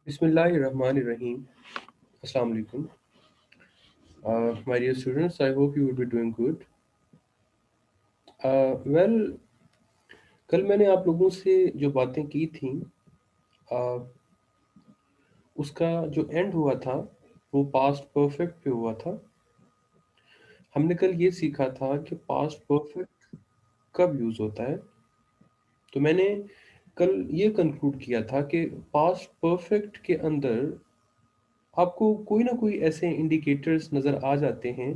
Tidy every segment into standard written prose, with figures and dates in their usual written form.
Bismillahirrahmanirrahim. Assalamu alaikum. My dear students, I hope you will be doing good. Well, कल मैंने आप लोगों से जो बातें की थी uh, उसका जो एंड हुआ था वो पास्ट परफेक्ट पे हुआ था। हमने कल ये सीखा था कि पास्ट परफेक्ट कब यूज़ होता है। तो मैंने कल ये कंक्लूड किया था कि पास्ट परफेक्ट के अंदर आपको कोई ना कोई ऐसे इंडिकेटर्स नज़र आ जाते हैं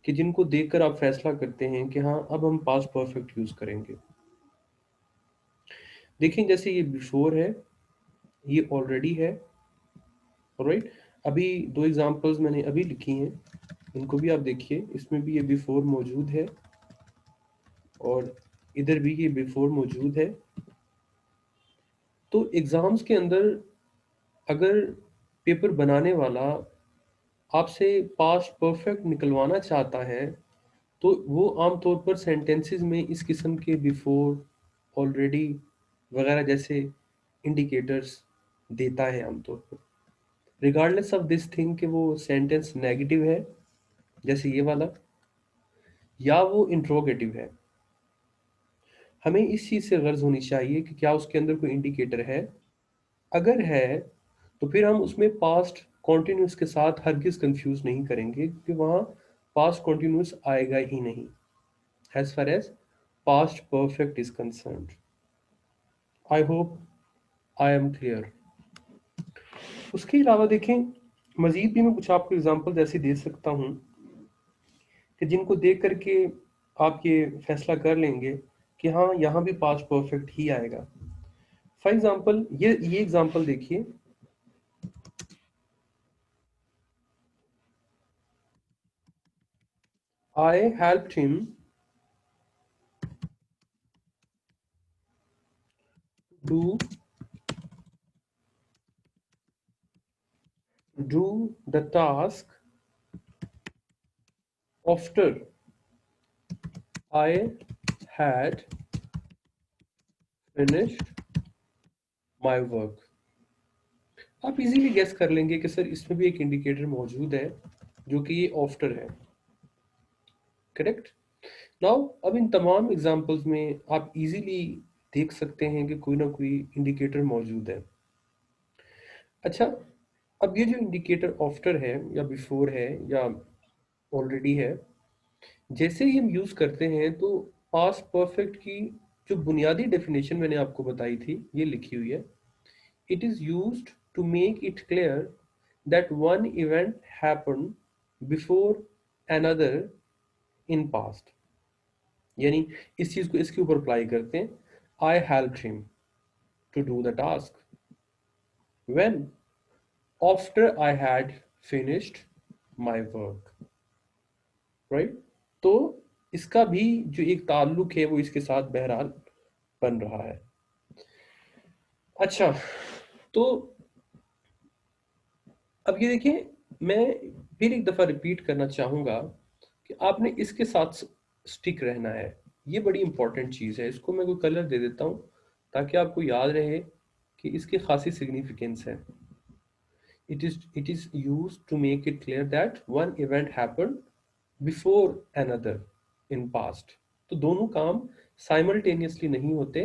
कि जिनको देखकर आप फैसला करते हैं कि हाँ, अब हम पास्ट परफेक्ट यूज़ करेंगे। देखें, जैसे ये बिफोर है, ये ऑलरेडी है। ऑलराइट, अभी दो एग्जांपल्स मैंने अभी लिखी हैं, इनको भी आप देखिए। इसमें भी ये बिफोर मौजूद है और इधर भी ये बिफोर मौजूद है। तो एग्ज़ाम्स के अंदर अगर पेपर बनाने वाला आपसे पास्ट परफेक्ट निकलवाना चाहता है तो वो आमतौर पर सेंटेंसेस में इस किस्म के बिफोर, ऑलरेडी वगैरह जैसे इंडिकेटर्स देता है आमतौर पर, रिगार्डलेस ऑफ दिस थिंग कि वो सेंटेंस नेगेटिव है जैसे ये वाला या वो इंट्रोगेटिव है। हमें इस चीज़ से गर्ज होनी चाहिए कि क्या उसके अंदर कोई इंडिकेटर है। अगर है तो फिर हम उसमें पास्ट कॉन्टिन्यूस के साथ हरगिज़ कंफ्यूज नहीं करेंगे क्योंकि वहाँ पास्ट कॉन्टिन्यूस आएगा ही नहीं as far as past perfect is concerned. I hope I am clear. उसके अलावा देखें, मजीद भी मैं कुछ आपको एग्जांपल ऐसे दे सकता हूँ कि जिनको देख करके आप ये फैसला कर लेंगे कि हाँ, यहाँ भी पास्ट परफेक्ट ही आएगा। फॉर एग्जांपल ये एग्जांपल देखिए। आई helped him do the task after I had finished my work. आप इजीली गेस कर लेंगे कि सर इसमें भी एक इंडिकेटर मौजूद है जो कि ये आफ्टर है। करेक्ट। नाउ अब इन तमाम एग्जांपल्स में आप इजीली देख सकते हैं कि कोई ना कोई इंडिकेटर मौजूद है। अच्छा, अब ये जो इंडिकेटर आफ्टर है या बिफोर है या ऑलरेडी है, जैसे ही हम यूज करते हैं तो पास्ट परफेक्ट की जो बुनियादी डेफिनेशन मैंने आपको बताई थी ये लिखी हुई है। It is used to make it clear that one event happened before another in past. यानी इस चीज को इसके ऊपर अप्लाई करते हैं। I helped him to do the task when after I had finished my work. Right. तो इसका भी जो एक ताल्लुक है वो इसके साथ बहरहाल बन रहा है। अच्छा, तो अब ये देखिए, मैं फिर एक दफा रिपीट करना चाहूंगा कि आपने इसके साथ स्टिक रहना है। ये बड़ी इंपॉर्टेंट चीज़ है। इसको मैं कोई कलर दे देता हूँ ताकि आपको याद रहे कि इसकी खासी सिग्निफिकेंस है। It is use to make it clear that one event happen before another in past. तो दोनों काम साइमल्टेनियसली नहीं होते।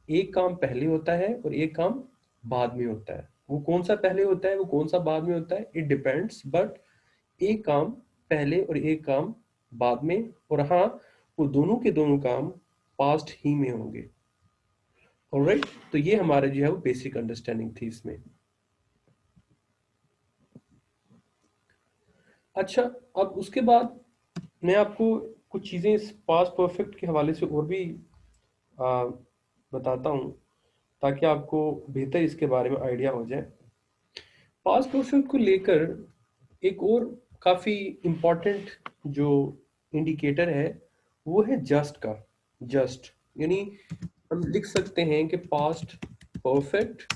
एक काम पहले होता है और एक काम बाद में होता है। वो कौन सा पहले होता है, वो कौन सा बाद में होता है, इट डिपेंड्स। बट एक काम पहले और एक काम बाद में, और हाँ, वो दोनों के दोनों काम पास्ट ही में होंगे। ऑलराइट, तो ये हमारा जो है वो बेसिक अंडरस्टैंडिंग थी इसमें। अच्छा, अब उसके बाद मैं आपको कुछ चीज़ें इस पास्ट परफेक्ट के हवाले से और भी आ, बताता हूँ ताकि आपको बेहतर इसके बारे में आइडिया हो जाए। पास्ट परफेक्ट को लेकर एक और काफ़ी इम्पोर्टेंट जो इंडिकेटर है वो है जस्ट का। जस्ट यानी हम लिख सकते हैं कि past perfect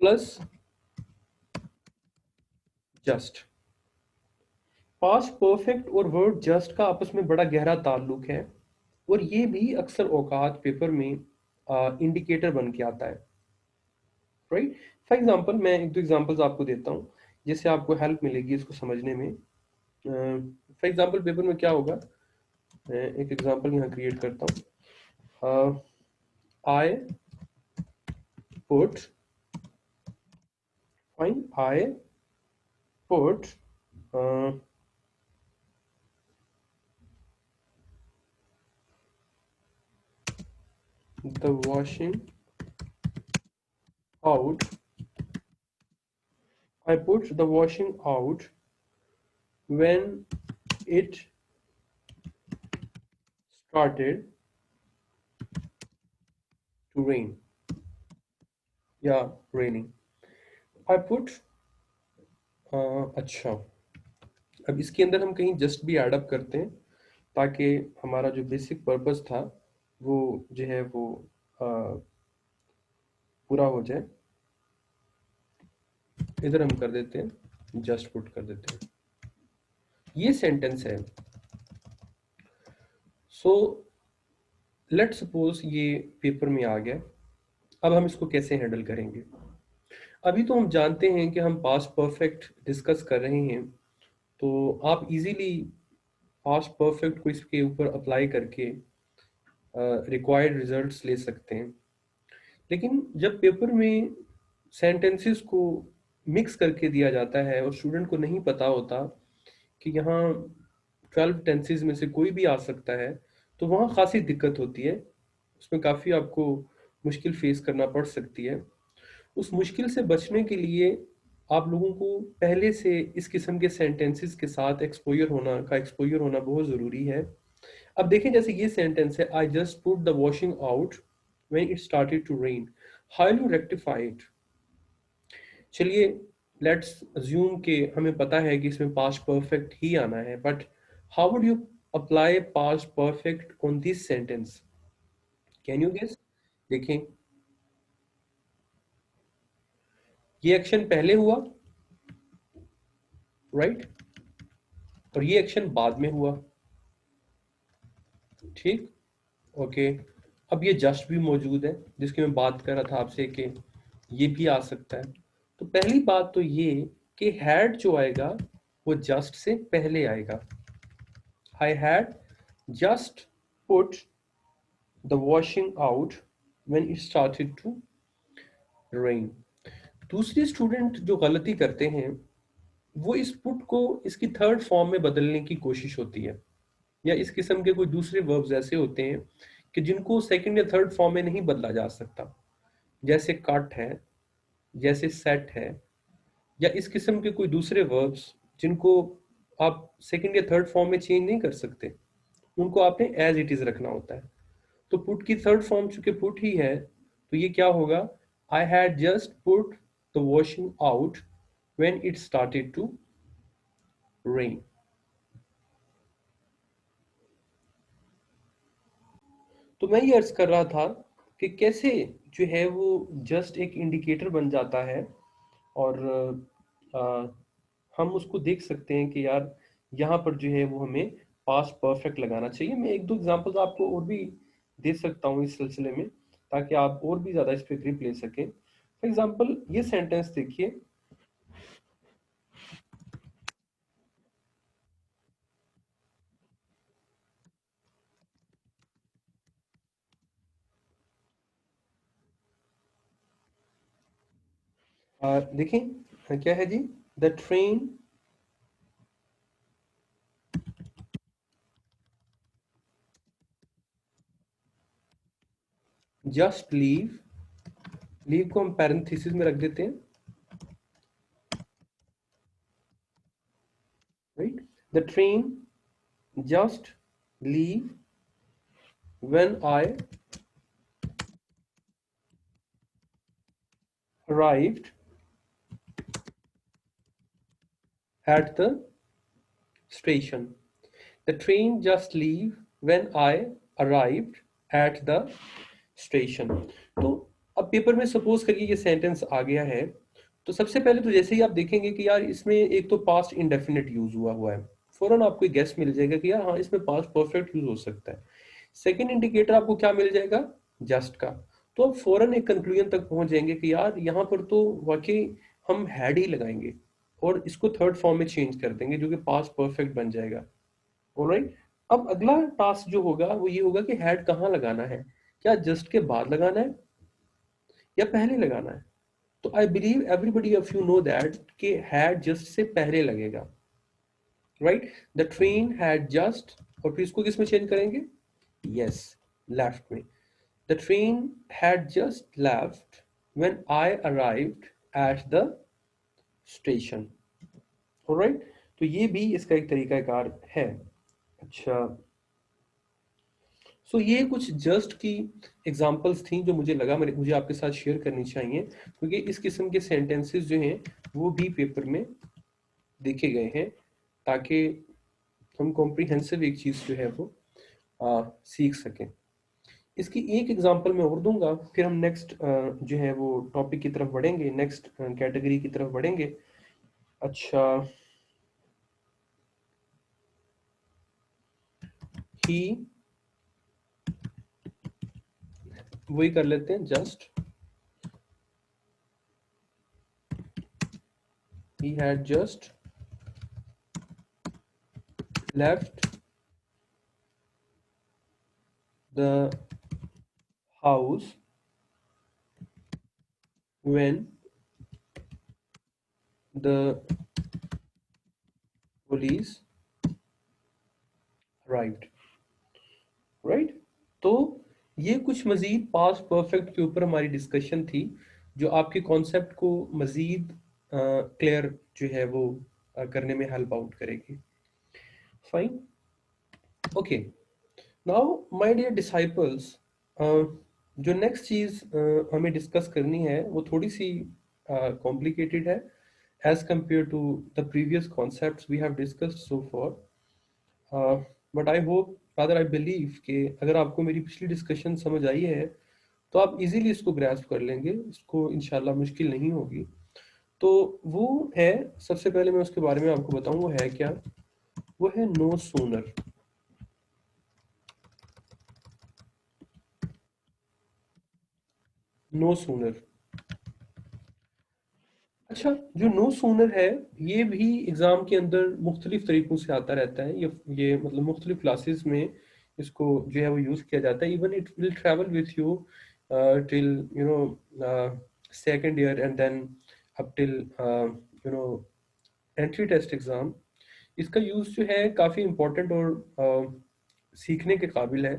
plus just. Past perfect और वर्ड जस्ट का आपस में बड़ा गहरा ताल्लुक है और ये भी अक्सर औकात पेपर में इंडिकेटर बन के आता है। राइट। फॉर एग्जांपल मैं एक दो एग्जांपल्स आपको देता हूँ जिससे आपको हेल्प मिलेगी इसको समझने में। फॉर एग्जांपल पेपर में क्या होगा, मैं एक एग्जांपल यहाँ क्रिएट करता हूँ। I put, fine, I put the washing out, I put the washing out when it started to rain या raining. I put अच्छा, अब इसके अंदर हम कहीं जस्ट भी एड अप करते हैं ताकि हमारा जो बेसिक पर्पस था वो जो है वो पूरा हो जाए। इधर हम कर देते हैं जस्ट पुट कर देते हैं। ये सेंटेंस है। सो लेट सपोज ये पेपर में आ गया। अब हम इसको कैसे हैंडल करेंगे? अभी तो हम जानते हैं कि हम पास्ट परफेक्ट डिस्कस कर रहे हैं, तो आप इजीली पास्ट परफेक्ट को इसके ऊपर अप्लाई करके रिक्वायर्ड रिजल्ट्स ले सकते हैं। लेकिन जब पेपर में सेंटेंसेस को मिक्स करके दिया जाता है और स्टूडेंट को नहीं पता होता कि यहाँ 12 टेंसेस में से कोई भी आ सकता है, तो वहाँ खासी दिक्कत होती है। उसमें काफ़ी आपको मुश्किल फेस करना पड़ सकती है। उस मुश्किल से बचने के लिए आप लोगों को पहले से इस किस्म के सेंटेंसेस के साथ एक्सपोजर होना बहुत ज़रूरी है। अब देखें, जैसे ये सेंटेंस है, I just put the washing out when it started to rain, how you rectify it? चलिए लेट्स अज्यूम कि हमें पता है कि इसमें पास्ट परफेक्ट ही आना है, but how would you apply past perfect on this sentence? Can you guess? देखें, ये एक्शन पहले हुआ, राइट, और ये एक्शन बाद में हुआ, ठीक, ओके। अब ये जस्ट भी मौजूद है जिसकी मैं बात कर रहा था आपसे कि ये भी आ सकता है। तो पहली बात तो ये कि हैड जो आएगा वो जस्ट से पहले आएगा। I had just put the washing out when it started to rain. दूसरी स्टूडेंट जो गलती करते हैं वो इस पुट को इसकी थर्ड फॉर्म में बदलने की कोशिश होती है, या इस किस्म के कोई दूसरे वर्ब्स ऐसे होते हैं कि जिनको सेकंड या थर्ड फॉर्म में नहीं बदला जा सकता, जैसे कट है, जैसे सेट है, या इस किस्म के कोई दूसरे वर्ब्स जिनको आप सेकंड या थर्ड फॉर्म में चेंज नहीं कर सकते, उनको आपने एज इट इज रखना होता है। तो पुट की थर्ड फॉर्म चूंकि पुट ही है, तो ये क्या होगा? I had just put the washing out when it started to rain. तो मैं ये अर्ज कर रहा था कि कैसे जो है वो जस्ट एक इंडिकेटर बन जाता है, और आ, हम उसको देख सकते हैं कि यार यहाँ पर जो है वो हमें पास्ट परफेक्ट लगाना चाहिए। मैं एक दो एग्जांपल्स आपको और भी दे सकता हूँ इस सिलसिले में, ताकि आप और भी ज़्यादा इस पर ग्रिप ले सकें। फॉर एग्जांपल ये सेंटेंस देखिए, देखें क्या है जी, the train just leave, leave को हम पैरेंथेसिस में रख देते हैं, right. The train just leave when I arrived at the station. The train just leave when I arrived at the station. तो अब पेपर में सपोज करिए ये सेंटेंस आ गया है, तो सबसे पहले तो जैसे ही आप देखेंगे कि यार इसमें एक तो पास्ट इंडेफिनिट यूज हुआ है, फौरन आपको एक गेस मिल जाएगा कि यार हाँ इसमें पास्ट परफेक्ट यूज हो सकता है। सेकंड इंडिकेटर आपको क्या मिल जाएगा? जस्ट का। तो अब फौरन एक कंक्लूजन तक पहुंच जाएंगे कि यार यहाँ पर तो वाकई हम हैड ही लगाएंगे और इसको थर्ड फॉर्म में चेंज कर देंगे जो कि पास्ट परफेक्ट बन जाएगा। ऑलराइट, अब अगला टास्क जो होगा वो ये होगा कि हैड कहाँ लगाना है, क्या जस्ट के बाद लगाना है या पहले लगाना है। तो I believe everybody of you know that कि हैड जस्ट से पहले लगेगा, right. The train had just, और फिर इसको किस में चेंज करेंगे, यस, लेफ्ट में। The train had just left when I arrived at the station. Alright, तो ये भी इसका एक तरीकाकार है। अच्छा, सो ये कुछ जस्ट की एग्जांपल्स थी जो मुझे लगा मुझे आपके साथ शेयर करनी चाहिए, क्योंकि इस किस्म के सेंटेंसेस जो हैं वो भी पेपर में देखे गए हैं, ताकि हम कॉम्प्रिहेंसिव एक चीज़ जो है वो सीख सकें। इसकी एक एग्जांपल मैं और दूंगा, फिर हम नेक्स्ट जो है वो टॉपिक की तरफ बढ़ेंगे, नेक्स्ट कैटेगरी की तरफ बढ़ेंगे। अच्छा, ही, वही कर लेते हैं, just he had just left the house when the police arrived, right। तो ये कुछ मजीद पास्ट परफेक्ट के ऊपर हमारी डिस्कशन थी, जो आपके कॉन्सेप्ट को मजीद क्लियर जो है वो करने में हेल्प आउट करेगी। Fine, okay. Now my dear disciples, जो नेक्स्ट चीज़ हमें डिस्कस करनी है वो थोड़ी सी कॉम्प्लिकेटेड है as compared to the previous concepts we have discussed so far. But I hope, rather I believe कि अगर आपको मेरी पिछली डिस्कशन समझ आई है तो आप इजीली इसको ग्रैस्प कर लेंगे, इसको इंशाल्लाह मुश्किल नहीं होगी। तो वो है, सबसे पहले मैं उसके बारे में आपको बताऊं वो है क्या, वो है नो सूनर। नो सूनर, अच्छा, जो नो सूनर है ये भी एग्जाम के अंदर मुख्तलिफ तरीकों से आता रहता है। ये मतलब मुख्तलिफ क्लासेस में इसको जो है वो यूज किया जाता है। Even it will travel with you till you know second year and then up till you know entry test exam. इसका यूज जो है काफी इम्पोर्टेंट और सीखने के काबिल है।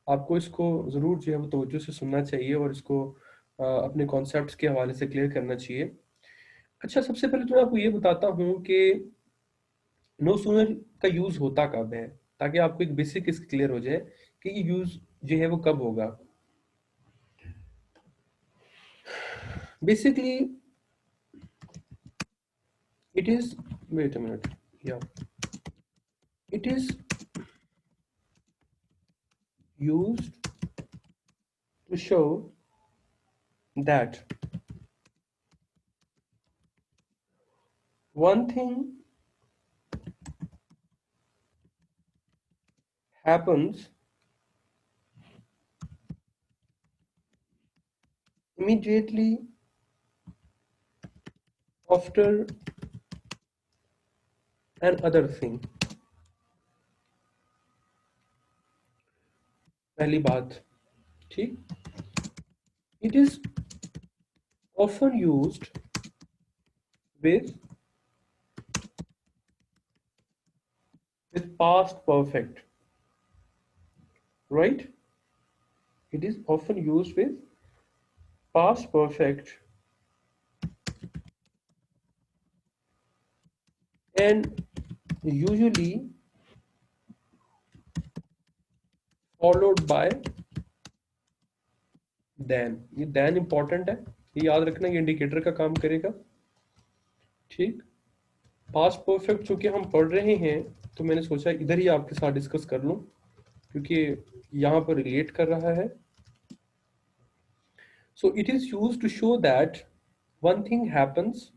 आपको इसको जरूर जो है वो तवज्जो से सुनना चाहिए और इसको अपने कॉन्सेप्ट्स के हवाले से क्लियर करना चाहिए। अच्छा, सबसे पहले तो मैं आपको ये बताता हूँ कि नो सूनर का यूज होता कब है, ताकि आपको एक बेसिक इसकी क्लियर हो जाए कि ये यूज जो है वो कब होगा। Basically it is, wait a minute, या it is used to show that one thing happens immediately after another thing। पहली बात, ठीक, it is often used with past perfect, right? It is often used with past perfect and usually followed by then। ये then important है, ये याद रखना, ये indicator का काम करेगा, ठीक। पास्ट परफेक्ट चूंकि हम पढ़ रहे हैं तो मैंने सोचा इधर ही आपके साथ डिस्कस कर लूं, क्योंकि यहाँ पर रिलेट कर रहा है। So it is used to show that one thing happens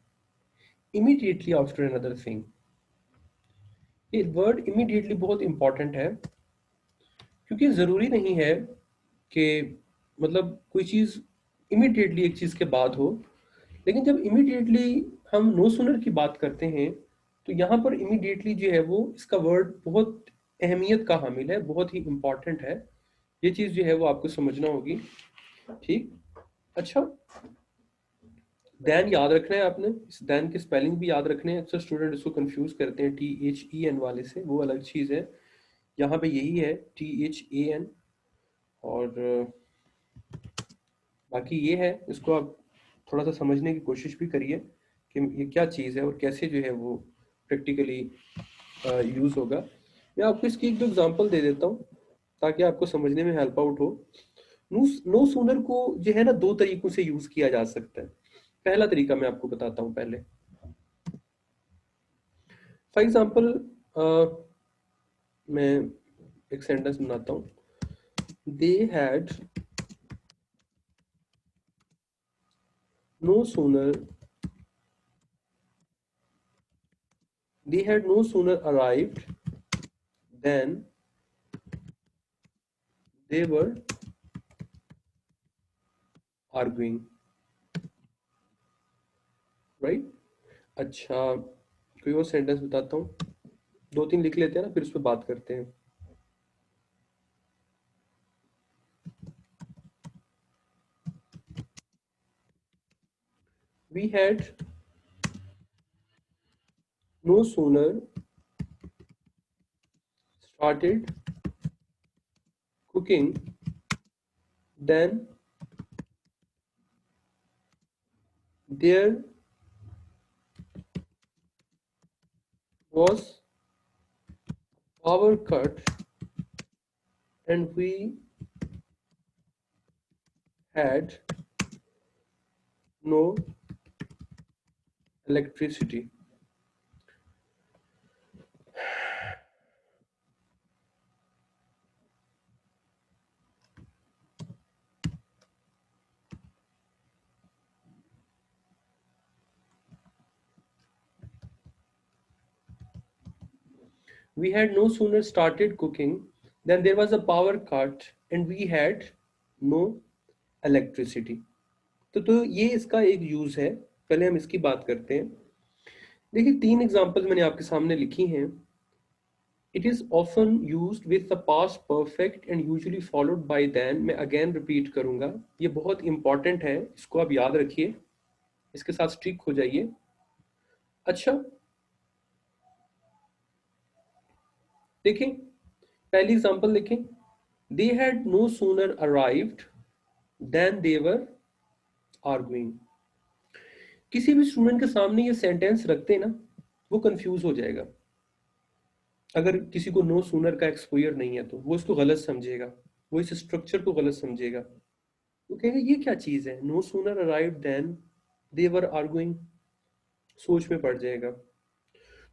immediately after another thing। ये वर्ड immediately बहुत इंपॉर्टेंट है, क्योंकि जरूरी नहीं है कि मतलब कोई चीज इमीडिएटली एक चीज के बाद हो। लेकिन जब इमीडिएटली हम नो सूनर की बात करते हैं तो यहाँ पर इमीडिएटली जो है वो इसका वर्ड बहुत अहमियत का हामिल है, बहुत ही इंपॉर्टेंट है। ये चीज जो है वो आपको समझना होगी। ठीक। अच्छा, दैन याद रखना है आपने, इस दैन के स्पेलिंग भी याद रखने हैं। अक्सर स्टूडेंट इसको कंफ्यूज करते हैं THEN वाले से, वो अलग चीज़ है। यहाँ पे यही है THAN। और बाकी ये है, इसको आप थोड़ा सा समझने की कोशिश भी करिए कि ये क्या चीज़ है और कैसे जो है वो प्रैक्टिकली यूज़ होगा। मैं आपको इसकी एक दो एग्जांपल दे देता हूँ ताकि आपको समझने में हेल्प आउट हो। नो सूनर को जो है ना दो तरीकों से यूज़ किया जा सकता है। पहला तरीका मैं आपको बताता हूँ पहले। फॉर एग्जाम्पल मैं एक सेंटेंस बनाता हूँ। They had no sooner they had no sooner arrived than they were arguing, right? अच्छा, कोई और सेंटेंस बताता हूँ, दो तीन लिख लेते हैं ना, फिर उस पर बात करते हैं। We had no sooner started cooking than there was power cut and we had no electricity. We had no sooner started cooking than there was a power cut and we had no electricity. तो ये इसका एक use है। पहले हम इसकी बात करते हैं। देखिए, तीन एग्जांपल मैंने आपके सामने लिखी हैं। It is often used with the past perfect and usually followed by then. मैं अगेन रिपीट करूंगा, ये बहुत इंपॉर्टेंट है, इसको आप याद रखिए, इसके साथ स्टिक हो जाइए। अच्छा, देखें, पहली एग्जांपल देखें। They had no sooner arrived then they were arguing. किसी भी स्टूडेंट के सामने ये सेंटेंस रखते हैं ना, वो कंफ्यूज हो जाएगा। अगर किसी को नो सूनर का एक्सपोजर नहीं है तो वो इसको गलत समझेगा, वो इस स्ट्रक्चर को गलत समझेगा। वो कहेगा ये क्या चीज है, no sooner arrive then they were arguing, सोच में पड़ जाएगा।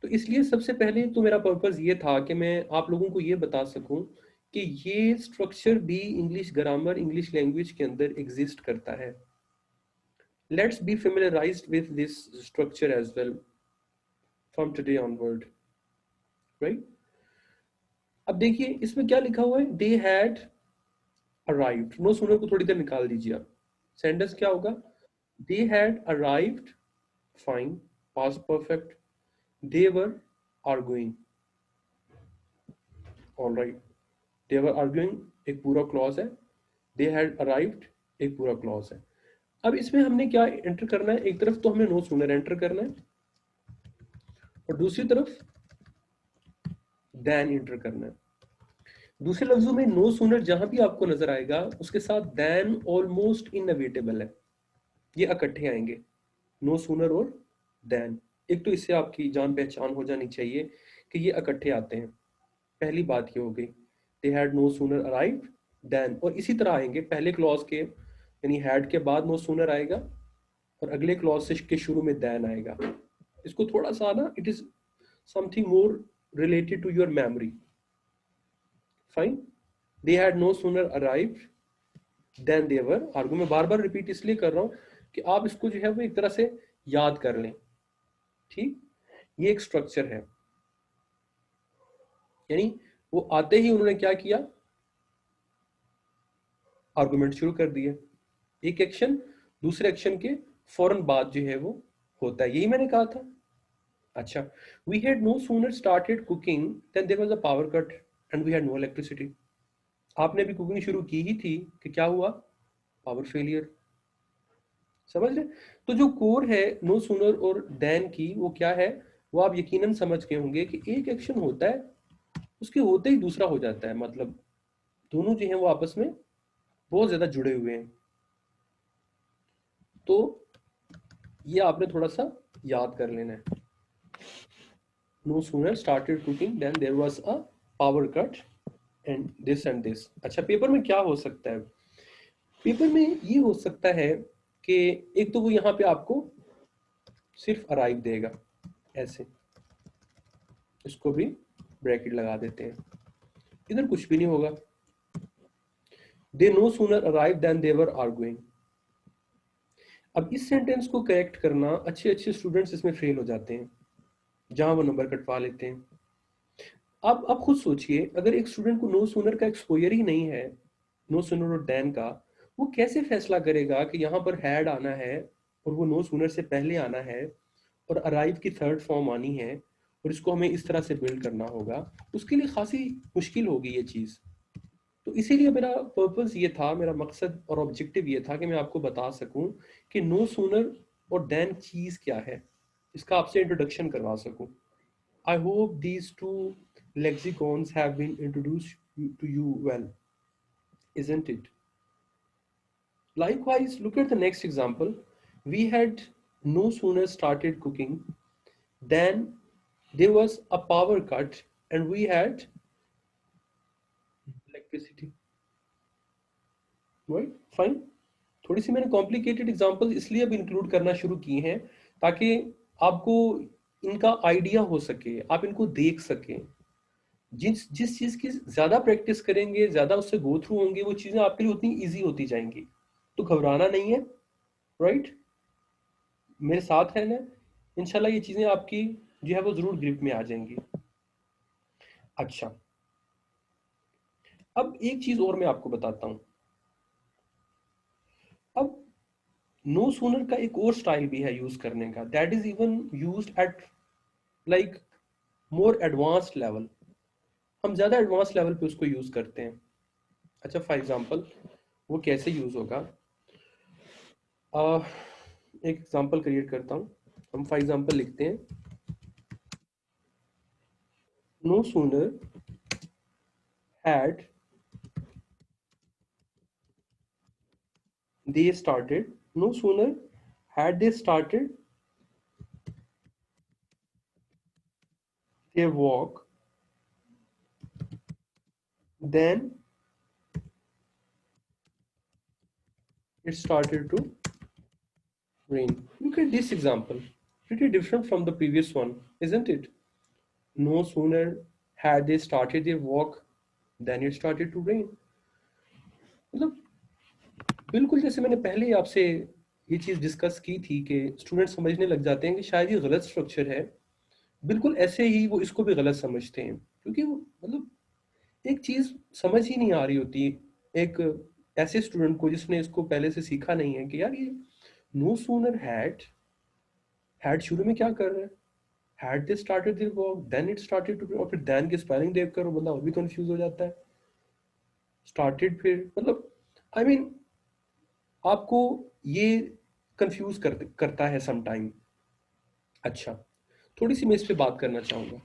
तो इसलिए सबसे पहले तो मेरा पर्पस ये था कि मैं आप लोगों को ये बता सकूं कि ये स्ट्रक्चर भी इंग्लिश ग्रामर, इंग्लिश लैंग्वेज के अंदर एग्जिस्ट करता है। Let's be familiarized with this structure as well from today onward, right? अब देखिए इसमें क्या लिखा हुआ है, they had arrived. No sooner को थोड़ी देर निकाल दीजिए आप। सेंटेंस क्या होगा, they had arrived, fine, past perfect. They were arguing, alright. They were arguing एक पूरा क्लॉज है, दे हैड अराइव्ड एक पूरा क्लॉज है। अब इसमें हमने क्या एंटर करना है, एक तरफ तो हमें नो सूनर एंटर करना है और दूसरी तरफ देन एंटर करना है। दूसरे लफ्जों में नो सूनर जहां भी आपको नजर आएगा उसके साथ देन ऑलमोस्ट इनएविटेबल है, ये इकट्ठे आएंगे, नो सूनर और देन। एक तो इससे आपकी जान पहचान हो जानी चाहिए कि ये इकट्ठे आते हैं। पहली बात ये हो गई, they had no sooner arrive then, और इसी तरह आएंगे पहले क्लॉज के, यानी हैड के बाद नो सूनर आएगा और अगले क्लॉज से के शुरू में देन आएगा। इसको थोड़ा सा ना, it is something more related to your memory. Fine, they had no sooner arrive then they were argue. मैं बार बार रिपीट इसलिए कर रहा हूं कि आप इसको जो है वो एक तरह से याद कर लें। ठीक, ये एक स्ट्रक्चर है, यानी वो आते ही उन्होंने क्या किया, आर्गुमेंट शुरू कर दिया। एक एक्शन दूसरे एक्शन के फौरन बाद जो है वो होता है, यही मैंने कहा था। अच्छा, we had no sooner started cooking then there was a power cut and we had no electricity. आपने भी कुकिंग शुरू की ही थी कि क्या हुआ, पावर फेलियर। समझ रहे? तो जो कोर है नो सूनर और देन की, वो क्या है, वो आप यकीनन समझ गए होंगे कि एक एक्शन होता है, उसके होते ही दूसरा हो जाता है, मतलब दोनों जो हैं वो आपस में बहुत ज्यादा जुड़े हुए हैं। तो ये आपने थोड़ा सा याद कर लेना है। No sooner started cooking then there was a power cut and this and this. अच्छा, पेपर में क्या हो सकता है? पेपर में ये हो सकता है कि एक तो वो यहाँ पे आपको सिर्फ अराइव देगा ऐसे, इसको भी ब्रैकेट लगा देते हैं, इधर कुछ भी नहीं होगा। They no sooner arrive then they were arguing. अब इस सेंटेंस को करेक्ट करना, अच्छे अच्छे स्टूडेंट्स इसमें फेल हो जाते हैं, जहां वो नंबर कटवा लेते हैं। आप खुद सोचिए, अगर एक स्टूडेंट को नो सूनर का एक्सपोजर ही नहीं है, नो सूनर और देन का, वो कैसे फैसला करेगा कि यहाँ पर हैड आना है और वो नो सूनर से पहले आना है और अराइव की थर्ड फॉर्म आनी है और इसको हमें इस तरह से बिल्ड करना होगा। उसके लिए खासी मुश्किल होगी ये चीज़। तो इसीलिए मेरा पर्पस ये था, मेरा मकसद और ऑब्जेक्टिव ये था कि मैं आपको बता सकूं कि नो सूनर और देन चीज़ क्या है, इसका आपसे इंट्रोडक्शन करवा सकूं। I hope these two lexicons have been introduced to you well, isn't it? Likewise, look at the next example. We had no sooner started cooking than there was a power cut and we had electricity. Right? Fine. थोड़ी सी मैंने complicated example इसलिए अब include करना शुरू किए हैं ताकि आपको इनका आइडिया हो सके, आप इनको देख सकें। जिस जिस चीज की ज्यादा प्रैक्टिस करेंगे, ज्यादा उससे गो थ्रू होंगे, वो चीजें आपके लिए उतनी इजी होती जाएंगी। तो घबराना नहीं है, राइट? मेरे साथ है ना, इंशाल्लाह ये चीजें आपकी जो है वो जरूर ग्रिप में आ जाएंगी। अच्छा, अब एक चीज और मैं आपको बताता हूं। अब नो सूनर का एक और स्टाइल भी है यूज करने का, that is even used at like more advanced level. हम ज्यादा एडवांस लेवल पे उसको यूज करते हैं। अच्छा, फॉर एग्जांपल वो कैसे यूज होगा, एक एग्जांपल क्रिएट करता हूं। हम फॉर एग्जांपल लिखते हैं, no sooner had they started no sooner had they started their walk then it started to rain. Look at this example, pretty different from the previous one, isn't it? No sooner had they started their walk then it started to rain. मतलब बिल्कुल जैसे मैंने पहले ही आपसे ये चीज discuss की थी कि स्टूडेंट समझने लग जाते हैं कि शायद ये गलत स्ट्रक्चर है, बिल्कुल ऐसे ही वो इसको भी गलत समझते हैं, क्योंकि वो मतलब एक चीज समझ ही नहीं आ रही होती एक ऐसे स्टूडेंट को जिसने इसको पहले से सीखा नहीं है कि यार ये नो सूनर हैड शुरू में क्या कर रहा है, had they started their work then it started to, और फिर देन की स्पेलिंग देखकर वो बंदा और भी कंफ्यूज हो जाता है। स्टार्टेड फिर मतलब आई मीन आपको ये कंफ्यूज करता है सम टाइम। अच्छा, थोड़ी सी मैं इस पे बात करना चाहूंगा।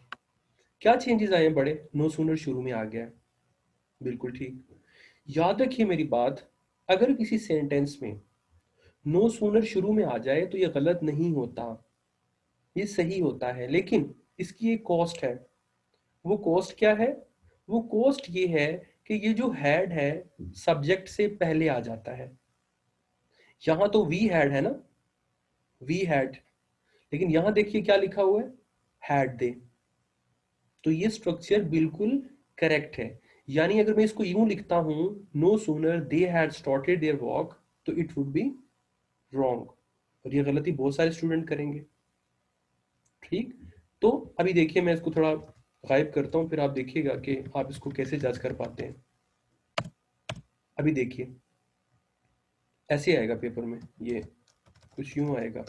क्या चेंजेस आए हैं बड़े, नो सूनर शुरू में आ गया है, बिल्कुल ठीक। याद रखिए मेरी बात, अगर किसी सेंटेंस में नो सूनर शुरू में आ जाए तो ये गलत नहीं होता, ये सही होता है, लेकिन इसकी एक कॉस्ट है। वो कॉस्ट क्या है? वो कॉस्ट ये है कि ये जो हैड है सब्जेक्ट से पहले आ जाता है। यहां तो वी हैड है ना, वी हैड, लेकिन यहां देखिए क्या लिखा हुआ है, हैड दे। तो ये स्ट्रक्चर बिल्कुल करेक्ट है। यानी अगर मैं इसको यूं लिखता हूं, no sooner they had started their walk, तो इट वुड बी रॉन्ग, और ये गलती बहुत सारे स्टूडेंट करेंगे। ठीक, तो अभी देखिए मैं इसको थोड़ा गायब करता हूं, फिर आप देखिएगा कि आप इसको कैसे जज कर पाते हैं। अभी देखिए, ऐसे आएगा पेपर में, ये कुछ यूं आएगा,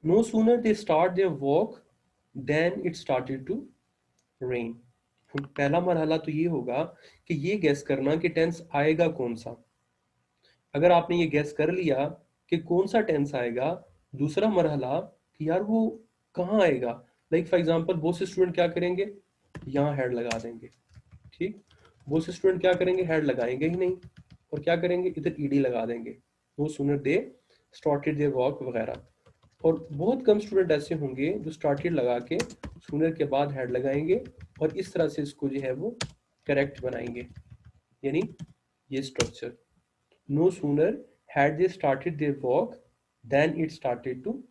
no sooner they start their walk then it started to rain. पहला मरहला तो ये होगा कि ये गैस करना कि टेंस आएगा कौन सा। अगर आपने ये गैस कर लिया कि कौन सा टेंस आएगा, दूसरा मरहला कि यार वो कहाँ आएगा। लाइक फॉर एग्जांपल बहुत से स्टूडेंट क्या करेंगे, यहाँ हेड लगा देंगे, ठीक। बहुत से स्टूडेंट क्या करेंगे, हेड लगाएंगे ही नहीं, और क्या करेंगे, इधर ईडी लगा देंगे, no sooner they started their walk वगैरह। और बहुत कम स्टूडेंट ऐसे होंगे जो स्टार्टेड लगा के सूनर के बाद हेड लगाएंगे और इस तरह से इसको जो है वो करेक्ट बनाएंगे, यानी ये structure, no sooner had they started their walk then it started to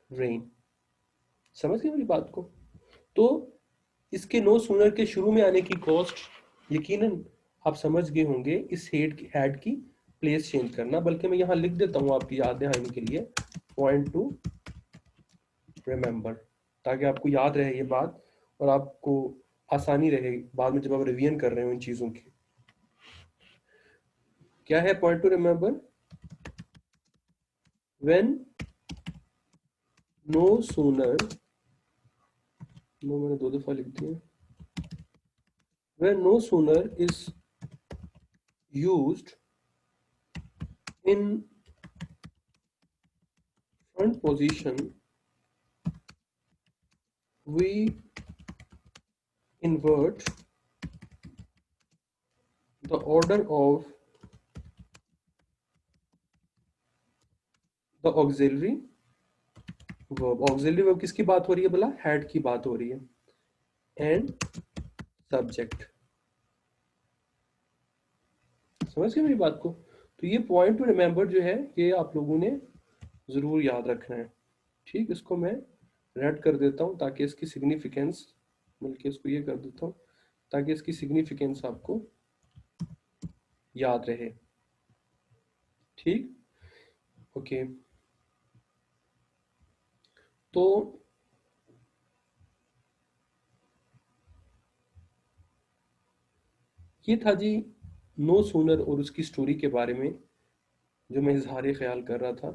rain. समझ गए मेरी बात को? तो इसके नो सूनर के शुरू में आने की कॉस्ट यकीनन आप समझ गए होंगे, इस हेड की प्लेस चेंज करना। बल्कि मैं यहाँ लिख देता हूँ आपकी याद दहानी के लिए, पॉइंट टू रिमेंबर, ताकि आपको याद रहे ये बात और आपको आसानी रहे बाद में जब आप रिवीजन कर रहे हो इन चीजों की। क्या है point to remember? When no sooner, no मैंने दो दफा लिख दिया, when no sooner is used in front position, we invert the order of the auxiliary verb। auxiliary verb किसकी बात हो रही है बोला, had की बात हो रही है, and subject। समझ गए मेरी बात को? तो ये पॉइंट टू रिमेंबर जो है ये आप लोगों ने जरूर याद रखना है, ठीक। इसको मैं रेड कर देता हूँ ताकि इसकी सिग्निफिकेंस, बल्कि इसको ये कर देता हूँ ताकि इसकी सिग्निफिकेंस आपको याद रहे, ठीक। ओके, तो ये था जी नो सूनर और उसकी स्टोरी के बारे में जो मैं इजहार ख्याल कर रहा था।